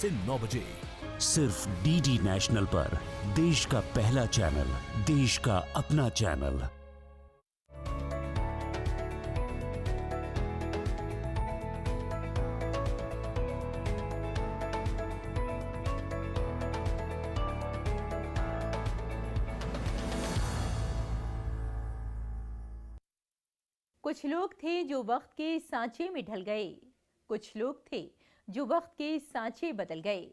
से 9 बजे सिर्फ डीडी नेशनल पर, देश का पहला चैनल, देश का अपना चैनल। कुछ लोग थे जो वक्त के सांचे में ढल गए, कुछ लोग थे जो वक्त के सांचे बदल गए।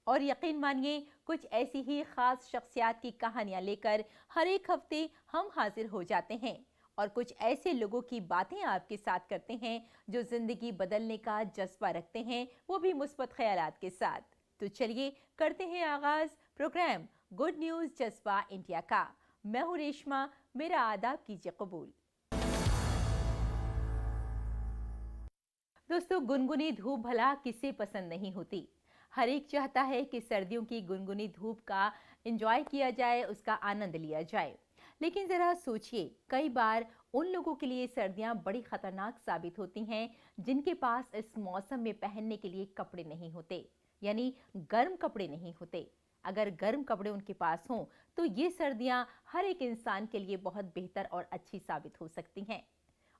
और यकीन मानिए, कुछ ऐसी ही खास शख्सियात की कहानियां लेकर हर एक हफ्ते हम हाजिर हो जाते हैं और कुछ ऐसे लोगों की बातें आपके साथ करते हैं जो जिंदगी बदलने का जज्बा रखते हैं, वो भी मुस्बत ख्यालात के साथ। तो चलिए करते हैं आगाज प्रोग्राम गुड न्यूज जज्बा इंडिया का। मैं हूं रेशमा, मेरा आदाब कीजिए कबूल। दोस्तों, गुनगुनी धूप भला किसे पसंद नहीं होती। हर एक चाहता है कि सर्दियों की गुनगुनी धूप का एंजॉय किया जाए, उसका आनंद लिया जाए। लेकिन जरा सोचिए, कई बार उन लोगों के लिए सर्दियां बड़ी खतरनाक साबित होती हैं जिनके पास इस मौसम में पहनने के लिए कपड़े नहीं होते, यानी गर्म कपड़े नहीं होते। अगर गर्म कपड़े उनके पास हों तो ये सर्दियां हर एक इंसान के लिए बहुत बेहतर और अच्छी साबित हो सकती हैं।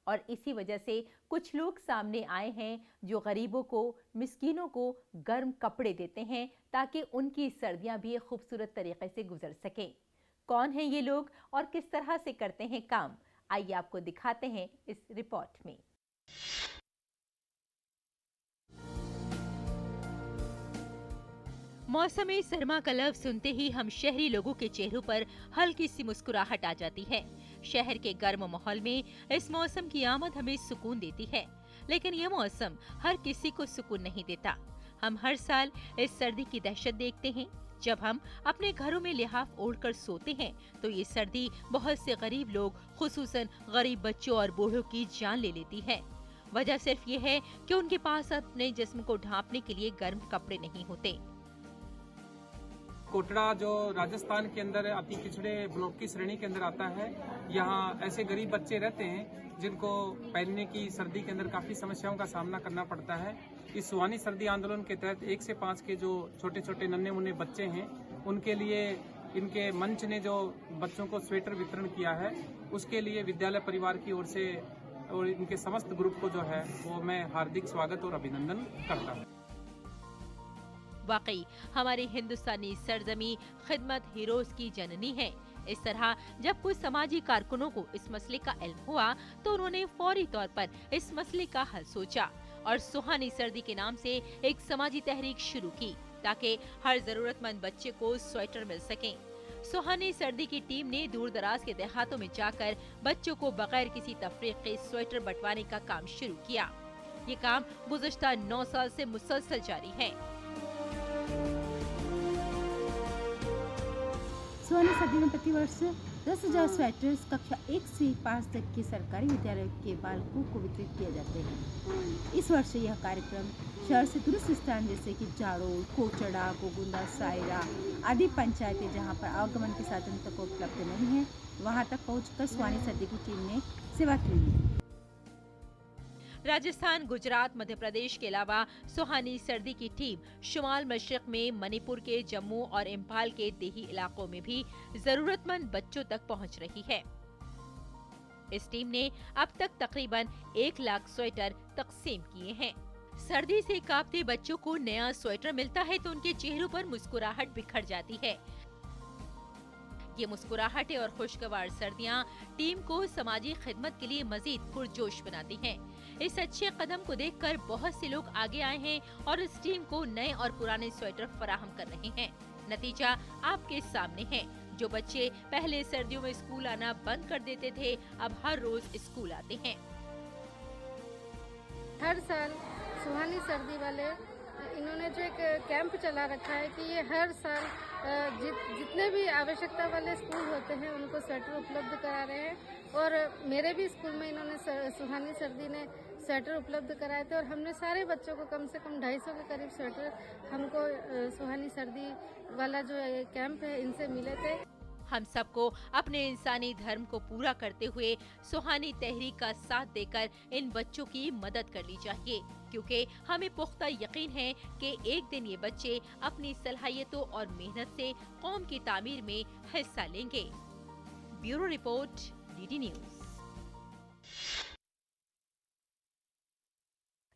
और इसी वजह से कुछ लोग सामने आए हैं जो गरीबों को, मिस्कीनों को गर्म कपड़े देते हैं ताकि उनकी सर्दियां भी एक खूबसूरत तरीके से गुजर सकें। कौन हैं ये लोग और किस तरह से करते हैं काम, आइए आपको दिखाते हैं इस रिपोर्ट में। मौसमी सरमा का लफ्ज सुनते ही हम शहरी लोगों के चेहरों पर हल्की सी मुस्कुराहट आ जाती है। शहर के गर्म माहौल में इस मौसम की आमद हमें सुकून देती है, लेकिन ये मौसम हर किसी को सुकून नहीं देता। हम हर साल इस सर्दी की दहशत देखते हैं। जब हम अपने घरों में लिहाफ ओढ़कर सोते हैं तो ये सर्दी बहुत से गरीब लोग, खुसूसन गरीब बच्चों और बूढ़ों की जान ले लेती है। वजह सिर्फ ये है कि उनके पास अपने जिस्म को ढांपने के लिए गर्म कपड़े नहीं होते। कोटड़ा जो राजस्थान के अंदर अति पिछड़े ब्लॉक की श्रेणी के अंदर आता है, यहाँ ऐसे गरीब बच्चे रहते हैं जिनको पहनने की सर्दी के अंदर काफी समस्याओं का सामना करना पड़ता है। इस सुहानी सर्दी आंदोलन के तहत 1 से 5 के जो छोटे छोटे नन्हे मुन्ने बच्चे हैं, उनके लिए इनके मंच ने जो बच्चों को स्वेटर वितरण किया है, उसके लिए विद्यालय परिवार की ओर से और इनके समस्त ग्रुप को जो है वो मैं हार्दिक स्वागत और अभिनंदन करता हूँ। वाकई हमारी हिंदुस्तानी सरजमी खिदमत हीरोज की जननी है। इस तरह जब कुछ समाजी कारकुनों को इस मसले का इल्म हुआ तो उन्होंने फौरी तौर पर इस मसले का हल सोचा और सुहानी सर्दी के नाम से एक समाजी तहरीक शुरू की ताकि हर जरूरतमंद बच्चे को स्वेटर मिल सके। सुहानी सर्दी की टीम ने दूर दराज के देहातों में जाकर बच्चों को बगैर किसी तफरीक के स्वेटर बंटवाने का काम शुरू किया। ये काम गुज़श्ता 9 साल से मुसलसल जारी है। सुहानी सर्दी में प्रतिवर्ष 10,000 स्वेटर्स कक्षा 1 से 5 तक के सरकारी विद्यालय के बालकों को वितरित किए जाते हैं। इस वर्ष यह कार्यक्रम शहर से दूरस्थ स्थान जैसे कि जाड़ोल, कोचड़ा, गोगुंदा, सायरा आदि पंचायतें जहां पर आवागमन के साधन तक उपलब्ध नहीं है, वहां तक पहुंचकर सुहानी सर्दी की टीम ने सेवा की है। राजस्थान, गुजरात, मध्य प्रदेश के अलावा सुहानी सर्दी की टीम शुमाल मशरिक में मणिपुर के जम्मू और इम्फाल के देही इलाकों में भी जरूरतमंद बच्चों तक पहुंच रही है। इस टीम ने अब तक तकरीबन 1 लाख स्वेटर तकसीम किए हैं। सर्दी से कांपते बच्चों को नया स्वेटर मिलता है तो उनके चेहरों पर मुस्कुराहट बिखर जाती है। ये मुस्कुराहटें और खुशगवार सर्दियां टीम को समाजी खिदमत के लिए मजीद पुरजोश बनाती हैं। इस अच्छे कदम को देखकर बहुत से लोग आगे आए हैं और इस टीम को नए और पुराने स्वेटर फराहम कर रहे हैं। नतीजा आपके सामने है। जो बच्चे पहले सर्दियों में स्कूल आना बंद कर देते थे, अब हर रोज स्कूल आते हैं। हर साल सुहानी सर्दी वाले इन्होंने जो एक कैंप चला रखा है कि ये हर साल जितने भी आवश्यकता वाले स्कूल होते हैं उनको स्वेटर उपलब्ध करा रहे हैं। और मेरे भी स्कूल में इन्होंने सुहानी सर्दी ने स्वेटर उपलब्ध कराए थे और हमने सारे बच्चों को कम से कम 250 के करीब स्वेटर हमको सुहानी सर्दी वाला जो कैंप है इनसे मिले थे। हम सबको अपने इंसानी धर्म को पूरा करते हुए सुहानी तहरीक का साथ देकर इन बच्चों की मदद करनी चाहिए। क्योंकि हमें पुख्ता यकीन है कि एक दिन ये बच्चे अपनी सलाहियतों और मेहनत से कौम की तामीर में हिस्सा लेंगे। Bureau report, DD news.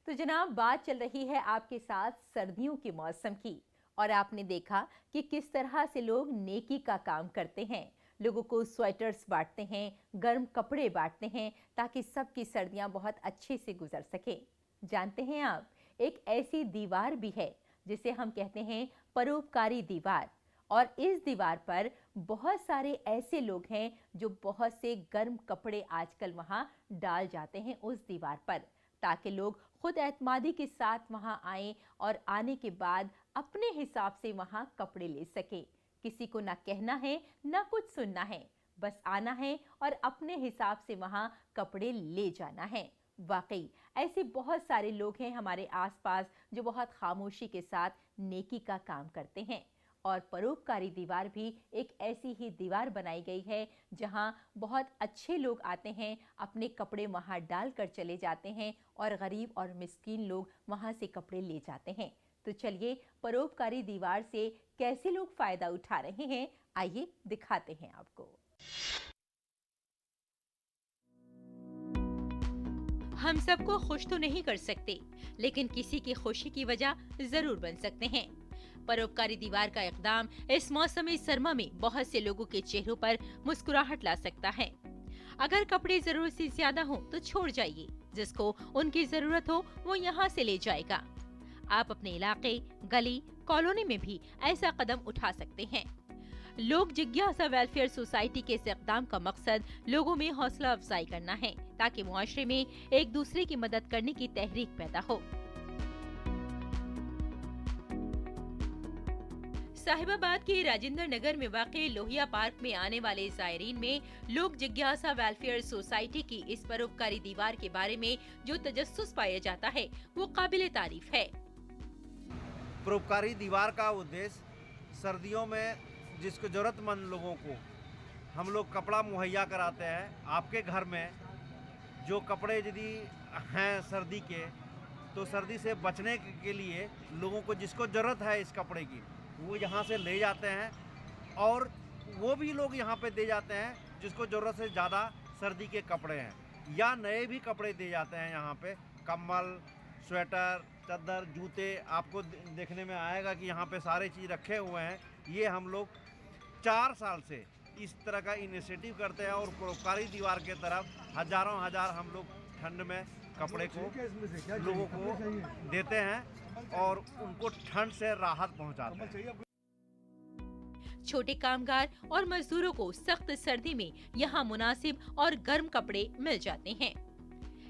तो जनाब, बात चल रही है आपके साथ सर्दियों के मौसम की, और आपने देखा कि किस तरह से लोग नेकी का काम करते हैं। लोगों को स्वेटर्स बांटते हैं, गर्म कपड़े बांटते हैं, ताकि सबकी सर्दियां बहुत अच्छे से गुजर सके। जानते हैं आप, एक ऐसी दीवार भी है जिसे हम कहते हैं परोपकारी दीवार, और इस दीवार पर बहुत सारे ऐसे लोग हैं जो बहुत से गर्म कपड़े आजकल वहां डाल जाते हैं उस दीवार पर, ताकि लोग खुद एतमादी के साथ वहां आएं और आने के बाद अपने हिसाब से वहां कपड़े ले सके। किसी को ना कहना है ना कुछ सुनना है, बस आना है और अपने हिसाब से वहां कपड़े ले जाना है। वाकई ऐसे बहुत सारे लोग हैं हमारे आसपास जो बहुत खामोशी के साथ नेकी का काम करते हैं, और परोपकारी दीवार भी एक ऐसी ही दीवार बनाई गई है जहां बहुत अच्छे लोग आते हैं, अपने कपड़े वहां डालकर चले जाते हैं, और गरीब और मिस्कीन लोग वहां से कपड़े ले जाते हैं। तो चलिए, परोपकारी दीवार से कैसे लोग फायदा उठा रहे हैं, आइए दिखाते हैं आपको। हम सबको खुश तो नहीं कर सकते, लेकिन किसी की खुशी की वजह जरूर बन सकते हैं। परोपकारी दीवार का इक़दाम इस मौसम सरमा में बहुत से लोगों के चेहरों पर मुस्कुराहट ला सकता है। अगर कपड़े जरूरत से ज्यादा हो तो छोड़ जाइए, जिसको उनकी जरूरत हो वो यहाँ से ले जाएगा। आप अपने इलाके, गली, कॉलोनी में भी ऐसा कदम उठा सकते हैं। लोक जिज्ञासा वेलफेयर सोसाइटी के इस इक़दाम का मकसद लोगों में हौसला अफजाई करना है, ताकि मुआशरे में एक दूसरे की मदद करने की तहरीक पैदा हो। साहिबाबाद के राजेंद्र नगर में वाक़ई लोहिया पार्क में आने वाले ज़ायरीन में लोक जिज्ञासा वेलफेयर सोसाइटी की इस परोपकारी दीवार के बारे में जो तजस्सुस पाया जाता है वो काबिले तारीफ है। परोपकारी दीवार का उद्देश्य सर्दियों में जिसको ज़रूरतमंद लोगों को हम लोग कपड़ा मुहैया कराते हैं। आपके घर में जो कपड़े यदि हैं सर्दी के, तो सर्दी से बचने के लिए लोगों को जिसको ज़रूरत है इस कपड़े की, वो यहाँ से ले जाते हैं, और वो भी लोग यहाँ पे दे जाते हैं जिसको ज़रूरत से ज़्यादा सर्दी के कपड़े हैं, या नए भी कपड़े दे जाते हैं यहाँ पे। कम्बल, स्वेटर, चादर, जूते आपको देखने में आएगा कि यहाँ पे सारे चीज़ रखे हुए हैं। ये हम लोग 4 साल से इस तरह का इनिशिएटिव करते हैं, और परोपकारी दीवार के तरफ हज़ारों हम लोग ठंड में कपड़े को लोगों को देते हैं और उनको ठंड से राहत पहुंचाते हैं। छोटे कामगार और मजदूरों को सख्त सर्दी में यहाँ मुनासिब और गर्म कपड़े मिल जाते हैं।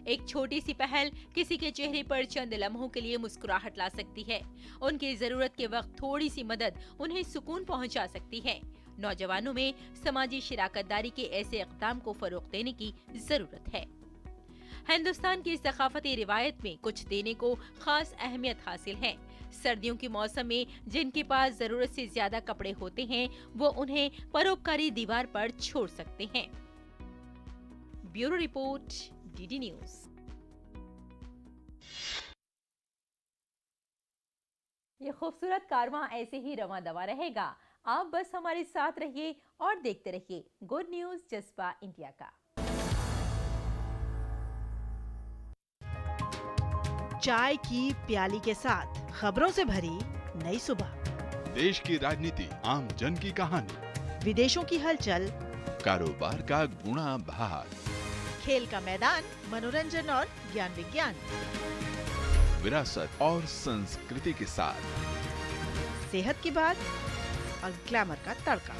एक छोटी सी पहल किसी के चेहरे पर चंद लम्हों के लिए मुस्कुराहट ला सकती है। उनकी जरूरत के वक्त थोड़ी सी मदद उन्हें सुकून पहुंचा सकती है। नौजवानों में समाजी शिराकतदारी के ऐसे इक़दाम को फरोग देने की जरूरत है। हिंदुस्तान की सकाफती रिवायत में कुछ देने को खास अहमियत हासिल है। सर्दियों के मौसम में जिनके पास जरूरत से ज्यादा कपड़े होते हैं, वो उन्हें परोपकारी दीवार पर छोड़ सकते हैं। Bureau report, DD news. ये खूबसूरत कारवां ऐसे ही रवां दवा रहेगा। आप बस हमारे साथ रहिए और देखते रहिए गुड न्यूज जज्बा इंडिया का। चाय की प्याली के साथ खबरों से भरी नई सुबह, देश की राजनीति, आम जन की कहानी, विदेशों की हलचल, कारोबार का गुणा भार, खेल का मैदान, मनोरंजन और ज्ञान विज्ञान, विरासत और संस्कृति के साथ सेहत की बात और ग्लैमर का तड़का।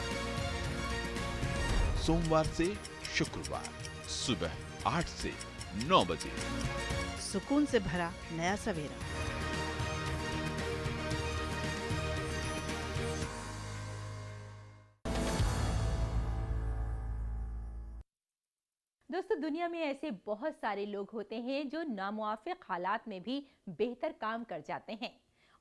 सोमवार से शुक्रवार सुबह 8 से 9 बजे। सुकून से भरा नया सवेरा। दोस्तों, दुनिया में ऐसे बहुत सारे लोग होते हैं जो नामुआफिक हालात में भी बेहतर काम कर जाते हैं,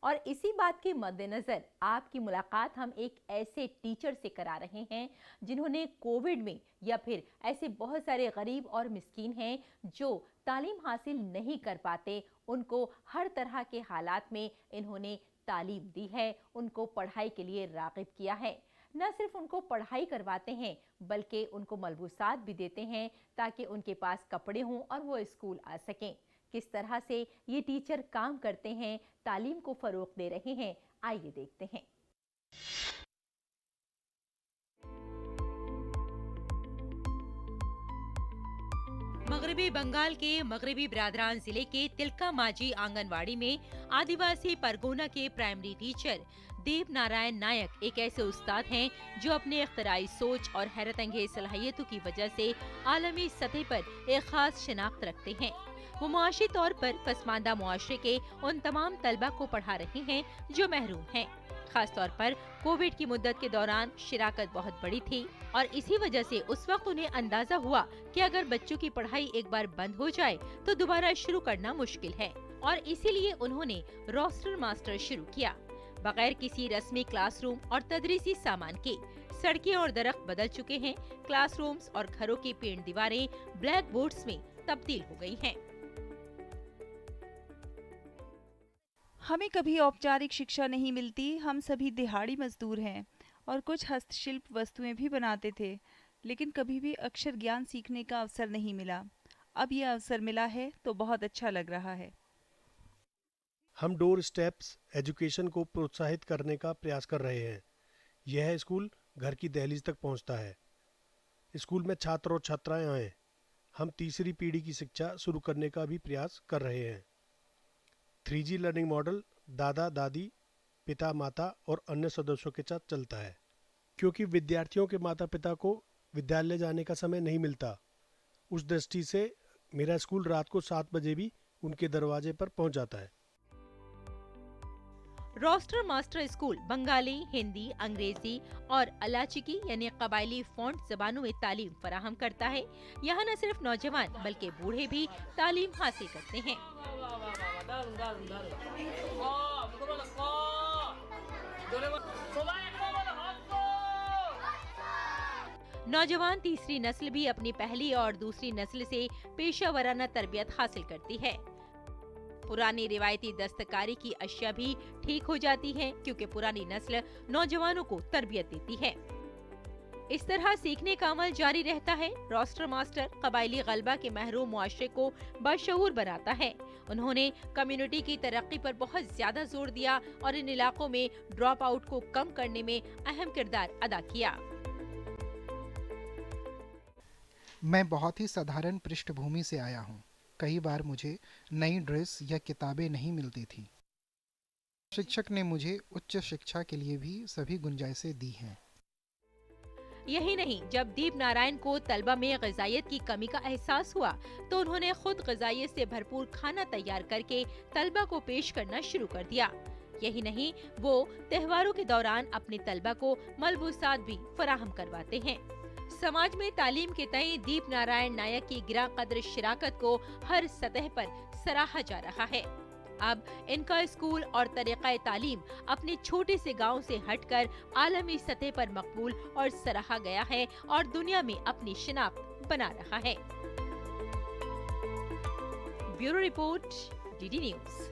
और इसी बात के मद्देनजर आपकी मुलाकात हम एक ऐसे टीचर से करा रहे हैं जिन्होंने कोविड में या फिर ऐसे बहुत सारे गरीब और मिस्कीन हैं जो तालीम हासिल नहीं कर पाते, उनको हर तरह के हालात में इन्होंने तालीम दी है, उनको पढ़ाई के लिए राग़िब किया है। न सिर्फ उनको पढ़ाई करवाते हैं बल्कि उनको मलबूसात भी देते हैं ताकि उनके पास कपड़े हों और वो स्कूल आ सकें। किस तरह से ये टीचर काम करते हैं, तालीम को फरोग दे रहे हैं, आइए देखते हैं। मगरबी बंगाल के मगरबी बिरादरान जिले के तिलका माजी आंगनवाड़ी में आदिवासी परगोना के प्राइमरी टीचर देव नारायण नायक एक ऐसे उस्ताद हैं जो अपने इख्तराई सोच और हैरत अंगेज सलाहियतों की वजह से आलमी सतह पर एक खास शिनाख्त रखते हैं। वो मुआशी तौर पर पसमानदा मुआशरे के उन तमाम तलबा को पढ़ा रहे हैं जो महरूम हैं। खास तौर पर कोविड की मुद्दत के दौरान शिराकत बहुत बड़ी थी और इसी वजह से उस वक्त उन्हें अंदाजा हुआ कि अगर बच्चों की पढ़ाई एक बार बंद हो जाए तो दोबारा शुरू करना मुश्किल है और इसीलिए उन्होंने रोस्टर मास्टर शुरू किया। बगैर किसी रस्मी क्लासरूम और तदरीसी सामान के सड़कें और दरख्त बदल चुके हैं। क्लासरूम्स और घरों की पेंट दीवारें ब्लैक बोर्ड्स में तब्दील हो गई हैं। हमें कभी औपचारिक शिक्षा नहीं मिलती। हम सभी दिहाड़ी मजदूर हैं और कुछ हस्तशिल्प वस्तुएं भी बनाते थे, लेकिन कभी भी अक्षर ज्ञान सीखने का अवसर नहीं मिला। अब ये अवसर मिला है तो बहुत अच्छा लग रहा है। हम डोर स्टेप्स एजुकेशन को प्रोत्साहित करने का प्रयास कर रहे हैं। यह स्कूल घर की दहलीज तक पहुंचता है। स्कूल में छात्र और छात्राएं आए। हम तीसरी पीढ़ी की शिक्षा शुरू करने का भी प्रयास कर रहे हैं। 3G लर्निंग मॉडल दादा दादी, पिता माता और अन्य सदस्यों के साथ चलता है, क्योंकि विद्यार्थियों के माता पिता को विद्यालय जाने का समय नहीं मिलता। उस दृष्टि से मेरा स्कूल रात को 7 बजे भी उनके दरवाजे पर पहुंच जाता है। Roster master school Bengali, Hindi, Angrezi और अलाचिकी यानी कबायली फॉन्ट जबानों में तालीम फराहम करता है। यहाँ न सिर्फ नौजवान बल्कि बूढ़े भी तालीम हासिल करते हैं। नौजवान तीसरी नस्ल भी अपनी पहली और दूसरी नस्ल से पेशा तरबियत हासिल करती है। पुरानी रिवायती दस्तकारी की अशिया भी ठीक हो जाती हैं क्योंकि पुरानी नस्ल नौजवानों को तरबियत देती है। इस तरह सीखने का अमल जारी रहता है। रोस्टर मास्टर कबायली गलबा के महरूम मुआशरे को बाशऊर बनाता है। उन्होंने कम्युनिटी की तरक्की पर बहुत ज्यादा जोर दिया और इन इलाकों में ड्रॉप आउट को कम करने में अहम किरदार अदा किया। मैं बहुत ही साधारण पृष्ठभूमि से आया हूँ। कई बार मुझे नई ड्रेस या किताबें नहीं मिलती थी। शिक्षक ने मुझे उच्च शिक्षा के लिए भी सभी गुंजाइशें दी हैं। यही नहीं, जब दीप नारायण को तलबा में ग़िज़ाइयत की कमी का एहसास हुआ तो उन्होंने खुद ग़िज़ाइयत से भरपूर खाना तैयार करके तलबा को पेश करना शुरू कर दिया। यही नहीं, वो त्योहारों के दौरान अपने तलबा को मलबूसात भी फराहम करवाते हैं। समाज में तालीम के तय दीप नारायण नायक की गिरा कद्र शिराकत को हर सतह पर सराहा जा रहा है। अब इनका स्कूल और तरीक़ा तालीम अपने छोटे से गांव से हटकर आलमी सतह पर मकबूल और सराहा गया है और दुनिया में अपनी शिनाख्त बना रहा है। Bureau report, DD news.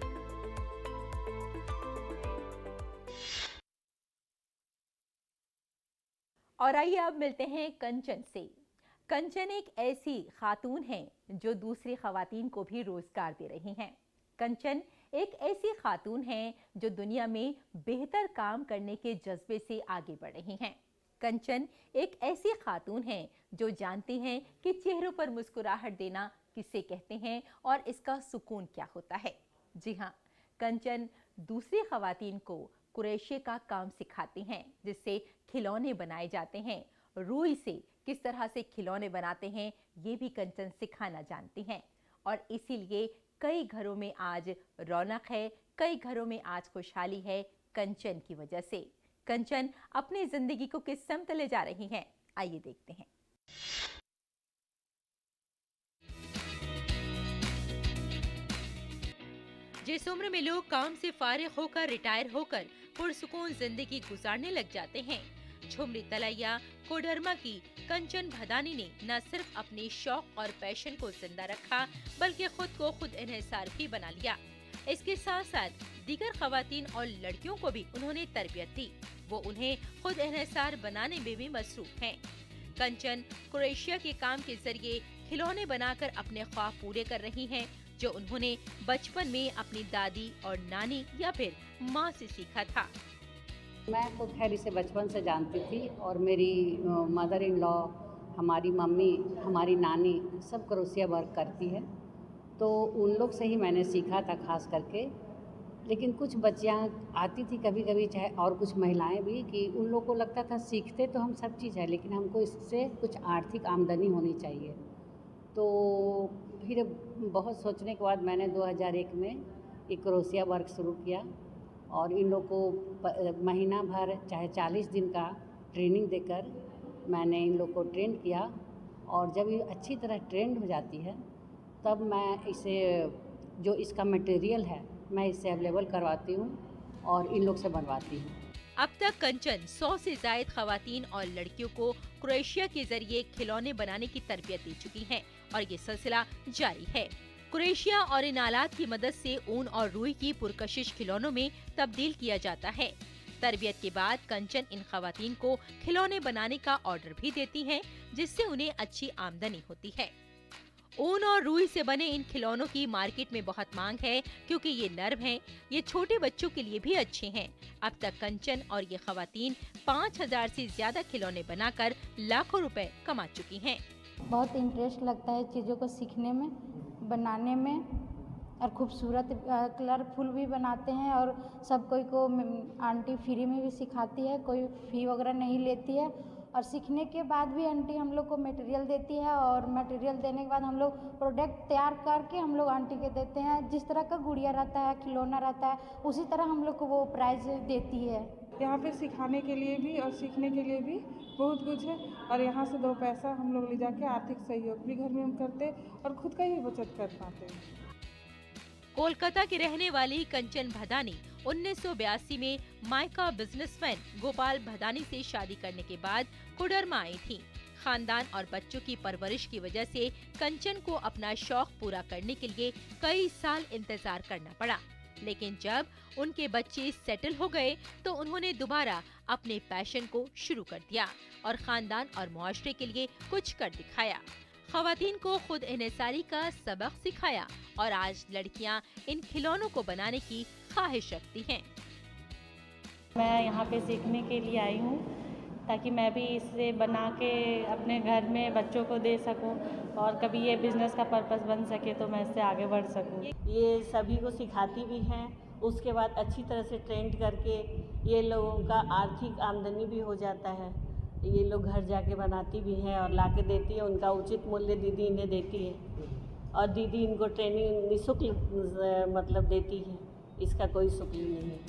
और आइए अब मिलते हैं कंचन से। कंचन एक ऐसी खातून है जो दूसरी खवातीन को भी रोजगार दे रही हैं। कंचन एक ऐसी खातून है जो दुनिया में बेहतर काम करने के जज्बे से आगे बढ़ रही हैं। कंचन एक ऐसी खातून है जो जानती हैं कि चेहरों पर मुस्कुराहट देना किसे कहते हैं और इसका सुकून क्या होता है। जी हाँ, कंचन दूसरी खवातीन को कुरैशे का काम सिखाती हैं, जिससे खिलौने बनाए जाते हैं। रुई से किस तरह से खिलौने बनाते हैं ये भी कंचन सिखाना जानती हैं और इसीलिए कई घरों में आज रौनक है, कई घरों में आज खुशहाली है कंचन की वजह से। कंचन अपनी जिंदगी को किस समत ले जा रही हैं, आइए देखते हैं। जिस उम्र में लोग काम से फारिग होकर रिटायर होकर पुरसुकून जिंदगी गुजारने लग जाते हैं, झुमरी तलैया कोडरमा की कंचन भदानी ने न सिर्फ अपने शौक और पैशन को जिंदा रखा बल्कि खुद को खुद इन्हिसार भी बना लिया। इसके साथ साथ दीगर खवातीन और लड़कियों को भी उन्होंने तरबियत दी। वो उन्हें खुद इन्हिसार बनाने में भी मसरूफ हैं। कंचन क्रोएशिया के काम के जरिए खिलौने बनाकर अपने ख्वाब पूरे कर रही हैं, जो उन्होंने बचपन में अपनी दादी और नानी या फिर माँ से सीखा था। मैं तो खैर इसे बचपन से जानती थी और मेरी मदर इन लॉ, हमारी मम्मी, हमारी नानी सब क्रोशिया वर्क करती है, तो उन लोग से ही मैंने सीखा था खास करके। लेकिन कुछ बच्चियाँ आती थी कभी कभी, चाहे और कुछ महिलाएं भी, कि उन लोग को लगता था सीखते तो हम सब चीज़ है लेकिन हमको इससे कुछ आर्थिक आमदनी होनी चाहिए। तो फिर बहुत सोचने के बाद मैंने 2001 में एक क्रोशिया वर्क शुरू किया और इन लोग को महीना भर चाहे 40 दिन का ट्रेनिंग देकर मैंने इन लोग को ट्रेन किया। और जब ये अच्छी तरह ट्रेंड हो जाती है तब मैं इसे, जो इसका मटेरियल है, मैं इसे अवेलेबल करवाती हूँ और इन लोग से बनवाती हूँ। अब तक कंचन 100 से जायद खवातीन और लड़कियों को क्रोएशिया के जरिए खिलौने बनाने की तरबियत दे चुकी हैं और ये सिलसिला जारी है। क्रोएशिया और इन आलात की मदद से ऊन और रुई की पुरकशिश खिलौनों में तब्दील किया जाता है। तरबियत के बाद कंचन इन खवातीन को खिलौने बनाने का ऑर्डर भी देती हैं, जिससे उन्हें अच्छी आमदनी होती है। ऊन और रुई से बने इन खिलौनों की मार्केट में बहुत मांग है, क्योंकि ये नर्म हैं, ये छोटे बच्चों के लिए भी अच्छे हैं। अब तक कंचन और ये खवातीन 5000 से ज्यादा खिलौने बनाकर लाखों रुपए कमा चुकी हैं। बहुत इंटरेस्ट लगता है चीज़ों को सीखने में, बनाने में, और खूबसूरत कलरफुल भी बनाते हैं। और सब कोई को आंटी फ्री में भी सिखाती है, कोई फी वगैरह नहीं लेती है। और सीखने के बाद भी आंटी हम लोग को मटेरियल देती है और मटेरियल देने के बाद हम लोग प्रोडक्ट तैयार करके हम लोग आंटी के देते हैं। जिस तरह का गुड़िया रहता है, खिलौना रहता है, उसी तरह हम लोग को वो प्राइज देती है। यहाँ पे सिखाने के लिए भी और सीखने के लिए भी बहुत कुछ है और यहाँ से 2 पैसा हम लोग ले जाके आर्थिक सहयोग भी घर में हम करते और खुद का ही बचत कर पाते हैं। कोलकाता की रहने वाली कंचन भदानी 1982 में मायका बिजनेसमैन गोपाल भदानी से शादी करने के बाद कोडरमा आई थी। खानदान और बच्चों की परवरिश की वजह से कंचन को अपना शौक पूरा करने के लिए कई साल इंतजार करना पड़ा। लेकिन जब उनके बच्चे सेटल हो गए तो उन्होंने दोबारा अपने पैशन को शुरू कर दिया और खानदान और मुआशरे के लिए कुछ कर दिखाया। खवातीन को खुद इन्हिसारी का सबक सिखाया और आज लड़कियां इन खिलौनों को बनाने की ख्वाहिश रखती हैं। मैं यहाँ पे सीखने के लिए आई हूँ ताकि मैं भी इसे बना के अपने घर में बच्चों को दे सकूँ और कभी ये बिजनेस का पर्पस बन सके तो मैं इससे आगे बढ़ सकूँ। ये सभी को सिखाती भी हैं, उसके बाद अच्छी तरह से ट्रेंड करके ये लोगों का आर्थिक आमदनी भी हो जाता है। ये लोग घर जाके बनाती भी हैं और लाके देती है, उनका उचित मूल्य दीदी इन्हें देती है और दीदी इनको ट्रेनिंग निःशुल्क मतलब देती है, इसका कोई शुल्क नहीं है।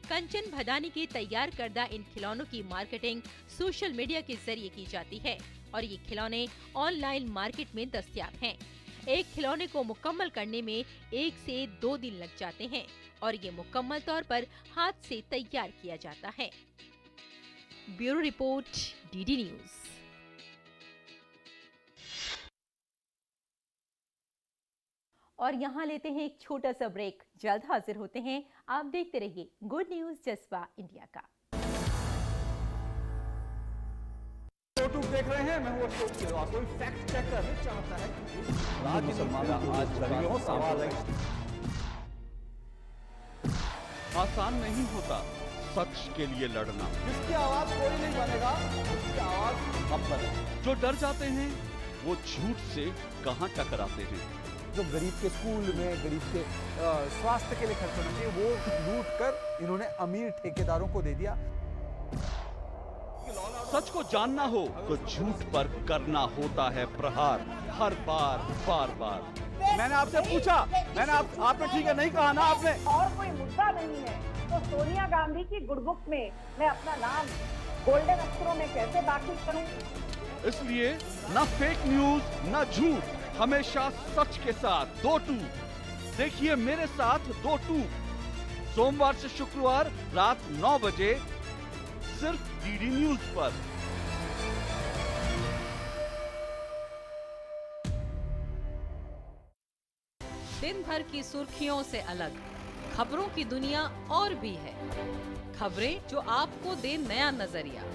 कंचन भदानी के तैयार करदा इन खिलौनों की मार्केटिंग सोशल मीडिया के जरिए की जाती है और ये खिलौने ऑनलाइन मार्केट में दस्तयाब हैं। एक खिलौने को मुकम्मल करने में 1 से 2 दिन लग जाते हैं और ये मुकम्मल तौर पर हाथ से तैयार किया जाता है। Bureau report, DD news. और यहाँ लेते हैं एक छोटा सा ब्रेक, जल्द हाजिर होते हैं। आप देखते रहिए गुड न्यूज जज्बा इंडिया का। यूट्यूब देख रहे हैं, मैं हूं अशोक सिलवा। कोई फैक्ट चेकर नहीं चाहता है कि राज्य मुसलमान आज सवाल है। आसान नहीं होता सच के लिए लड़ना। जिसकी आवाज कोई नहीं बनेगा, उसकी आवाज हम बने। जो डर जाते हैं वो झूठ से कहां टकराते हैं। जो गरीब के स्कूल में, गरीब के स्वास्थ्य के लिए खर्च होना चाहिए, वो लूट कर इन्होंने अमीर ठेकेदारों को दे दिया। सच को जानना हो तो झूठ पर करना होता है प्रहार, हर बार बार बार। मैंने आपसे पूछा, आपने ठीक है नहीं कहा ना आपने। और कोई मुद्दा नहीं है तो सोनिया गांधी की गुडबुक में मैं अपना नाम गोल्डन अक्षरों में कैसे दाखिल करूं? इसलिए न फेक न्यूज न झूठ, हमेशा सच के साथ 2-2 देखिए मेरे साथ 2 टूक, सोमवार से शुक्रवार रात 9 बजे सिर्फ डीडी न्यूज पर। दिन भर की सुर्खियों से अलग खबरों की दुनिया और भी है। खबरें जो आपको दे नया नजरिया,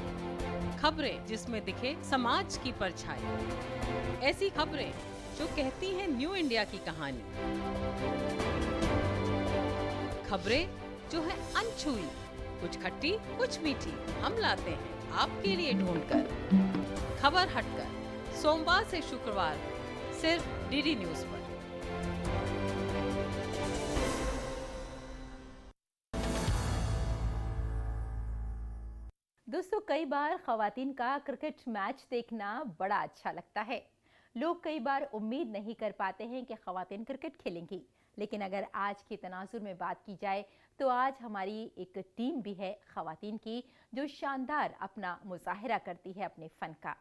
खबरें जिसमें दिखे समाज की परछाई, ऐसी खबरें जो कहती हैं न्यू इंडिया की कहानी, खबरें जो है अनछुई, कुछ खट्टी कुछ मीठी, हम लाते हैं आपके लिए ढूंढकर। खबर हटकर सोमवार से शुक्रवार सिर्फ डीडी न्यूज पर। दोस्तों, कई बार खवातीन का क्रिकेट मैच देखना बड़ा अच्छा लगता है। लोग कई बार उम्मीद नहीं कर पाते हैं कि खवातीन क्रिकेट खेलेंगी, लेकिन अगर आज के तनाजुर में बात की जाए तो आज हमारी एक टीम भी है खवातीन की, जो शानदार अपना मुजाहिरा करती है अपने फ़न का।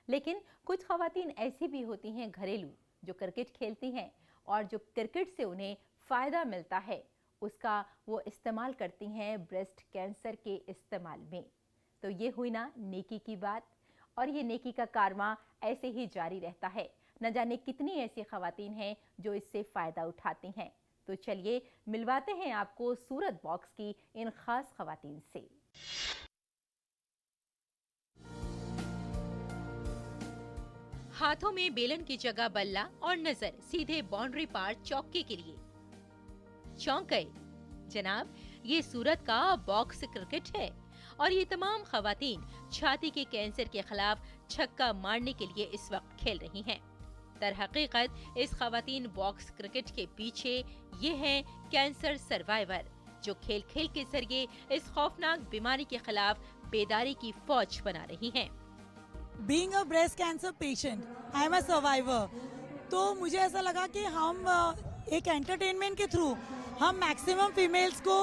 लेकिन कुछ खवातीन ऐसी भी होती हैं घरेलू, जो क्रिकेट खेलती हैं और जो क्रिकेट से उन्हें फ़ायदा मिलता है उसका वो इस्तेमाल करती हैं ब्रेस्ट कैंसर के इस्तेमाल में। तो ये हुई ना नेकी की बात, और ये नेकी का कारवां ऐसे ही जारी रहता है। न जाने कितनी ऐसी खवातीन हैं जो इससे फ़ायदा उठाती हैं। तो चलिए मिलवाते हैं आपको सूरत बॉक्स की इन खास खवातीन से। हाथों में बेलन की जगह बल्ला और नजर सीधे बाउंड्री पार चौके के लिए। चौंक गए जनाब, ये सूरत का बॉक्स क्रिकेट है और ये तमाम खवातीन छाती के कैंसर के खिलाफ छक्का मारने के लिए इस वक्त खेल रही हैं। दर हकीकत इस खवातीन बॉक्स क्रिकेट के पीछे ये हैं कैंसर सर्वाइवर, जो खेल खेल के जरिए इस खौफनाक बीमारी के खिलाफ बेदारी की फौज बना रही हैं। Being a breast cancer patient, I am a survivor, तो मुझे ऐसा लगा कि हम एक एंटरटेनमेंट के थ्रू हम मैक्सिमम फीमेल्स को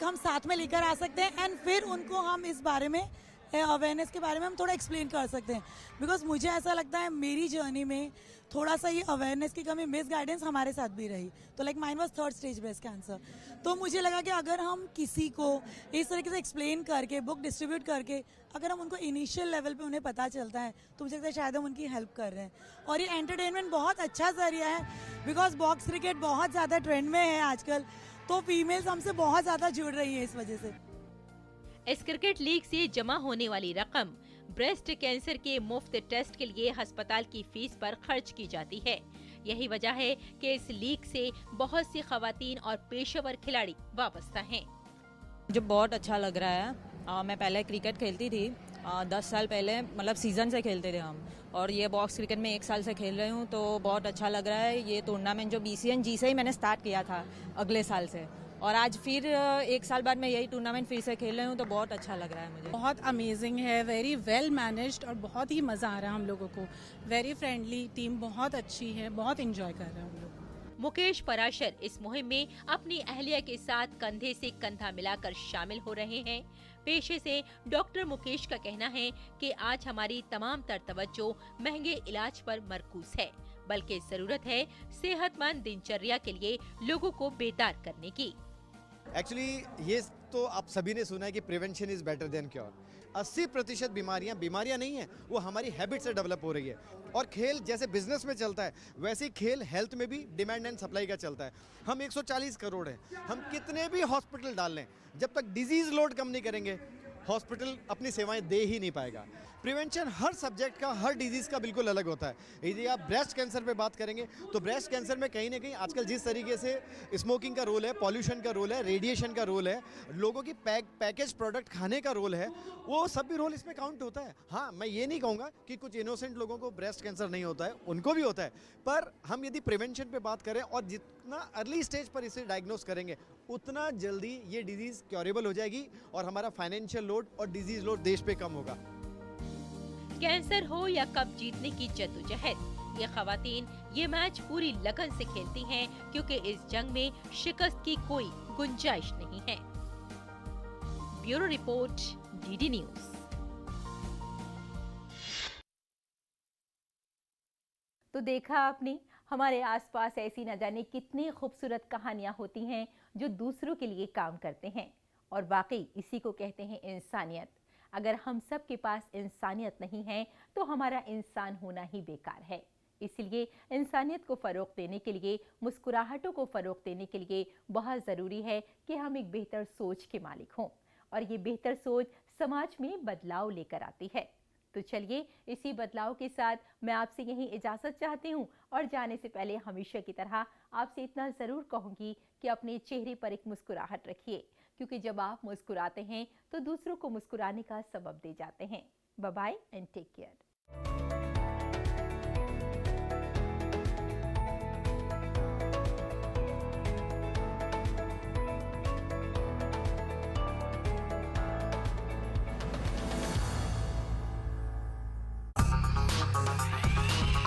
हम साथ में लेकर आ सकते हैं एंड फिर उनको हम इस बारे में अवेयरनेस के बारे में हम थोड़ा एक्सप्लेन कर सकते हैं। बिकॉज मुझे ऐसा लगता है मेरी जर्नी में थोड़ा सा ये अवेयरनेस की कमी, मिस गाइडेंस हमारे साथ भी रही। तो mine was 3rd stage breast cancer. तो मुझे लगा कि अगर हम किसी को इस तरीके से एक्सप्लेन करके, बुक डिस्ट्रीब्यूट करके, अगर हम उनको इनिशियल लेवल पे उन्हें पता चलता है तो मुझे लगता है शायद हम उनकी हेल्प कर रहे हैं। और ये एंटरटेनमेंट बहुत अच्छा जरिया है, बिकॉज बॉक्स क्रिकेट बहुत ज़्यादा ट्रेंड में है आजकल, तो फीमेल्स हमसे बहुत ज़्यादा जुड़ रही है इस वजह से। इस क्रिकेट लीग से जमा होने वाली रकम ब्रेस्ट कैंसर के मुफ्त टेस्ट के लिए अस्पताल की फीस पर खर्च की जाती है। यही वजह है कि इस लीग से बहुत सी खवातीन और पेशेवर खिलाड़ी वाबस्ता हैं। मुझे बहुत अच्छा लग रहा है। मैं पहले क्रिकेट खेलती थी, 10 साल पहले, मतलब सीजन से खेलते थे हम, और ये बॉक्स क्रिकेट में 1 साल से खेल रही हूँ, तो बहुत अच्छा लग रहा है। ये टूर्नामेंट जो BCNG से ही मैंने स्टार्ट किया था अगले साल से, और आज फिर 1 साल बाद मैं यही टूर्नामेंट फिर से खेल रही हूँ, तो बहुत अच्छा लग रहा है मुझे। बहुत अमेजिंग है, वेरी वेल मैनेज्ड, और बहुत ही मज़ा आ रहा है हम लोगों को। वेरी फ्रेंडली टीम, बहुत अच्छी है, बहुत इंजॉय कर रहे हैं हम लोग। मुकेश पराशर इस मुहिम में अपनी अहलिया के साथ कंधे से कंधा मिलाकर शामिल हो रहे हैं। पेशे से डॉक्टर मुकेश का कहना है कि आज हमारी तमाम तर तवज्जो महंगे इलाज पर मरकूज है, बल्कि जरूरत है सेहतमंद दिनचर्या के लिए लोगों को बेदार करने की। एक्चुअली ये तो आप सभी ने सुना है कि prevention is better than cure. 80% बीमारियां नहीं है, वो हमारी हैबिट से डेवलप हो रही है। और खेल जैसे बिजनेस में चलता है, वैसे ही खेल हेल्थ में भी डिमांड एंड सप्लाई का चलता है। हम 140 करोड़ हैं, हम कितने भी हॉस्पिटल डाल लें, जब तक डिजीज लोड कम नहीं करेंगे हॉस्पिटल अपनी सेवाएं दे ही नहीं पाएगा। प्रिवेंशन हर सब्जेक्ट का, हर डिजीज का बिल्कुल अलग होता है। यदि आप ब्रेस्ट कैंसर पे बात करेंगे तो ब्रेस्ट कैंसर में कहीं ना कहीं आजकल जिस तरीके से स्मोकिंग का रोल है, पॉल्यूशन का रोल है, रेडिएशन का रोल है, लोगों की पैकेज प्रोडक्ट खाने का रोल है, वो सब भी रोल इसमें काउंट होता है। हाँ, मैं ये नहीं कहूँगा कि कुछ इनोसेंट लोगों को ब्रेस्ट कैंसर नहीं होता है, उनको भी होता है, पर हम यदि प्रिवेंशन पे बात करें और जितना अर्ली स्टेज पर इसे डायग्नोस करेंगे उतना जल्दी ये डिजीज क्योरेबल हो जाएगी और हमारा फाइनेंशियल लोड और डिजीज लोड देश पे कम होगा। कैंसर हो या कब जीतने की जद्दोजहद, ये खवातीन ये मैच पूरी लगन से खेलती हैं, क्योंकि इस जंग में शिकस्त की कोई गुंजाइश नहीं है। Bureau report, DD news. तो देखा आपने, हमारे आसपास ऐसी न जाने कितनी खूबसूरत कहानियां होती हैं जो दूसरों के लिए काम करते हैं, और वाकई इसी को कहते हैं इंसानियत। अगर हम सब के पास इंसानियत नहीं है तो हमारा इंसान होना ही बेकार है। इसलिए इंसानियत को फ़रोग़ देने के लिए, मुस्कुराहटों को फ़रोग़ देने के लिए बहुत ज़रूरी है कि हम एक बेहतर सोच के मालिक हों, और ये बेहतर सोच समाज में बदलाव लेकर आती है। तो चलिए इसी बदलाव के साथ मैं आपसे यही इजाज़त चाहती हूँ, और जाने से पहले हमेशा की तरह आपसे इतना ज़रूर कहूँगी कि अपने चेहरे पर एक मुस्कुराहट रखिए, क्योंकि जब आप मुस्कुराते हैं तो दूसरों को मुस्कुराने का सबब दे जाते हैं। Bye bye and take care.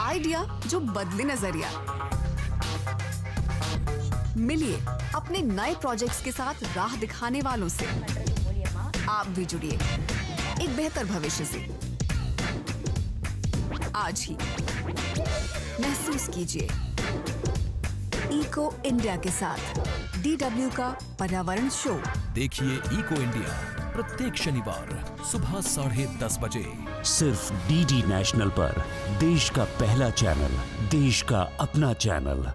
Idea जो बदले नजरिया। मिलिए अपने नए प्रोजेक्ट्स के साथ राह दिखाने वालों से। आप भी जुड़िए एक बेहतर भविष्य से। आज ही महसूस कीजिए इको इंडिया के साथ DW का पर्यावरण शो। देखिए इको इंडिया प्रत्येक शनिवार सुबह 10:30 बजे सिर्फ DD नेशनल पर, देश का पहला चैनल, देश का अपना चैनल।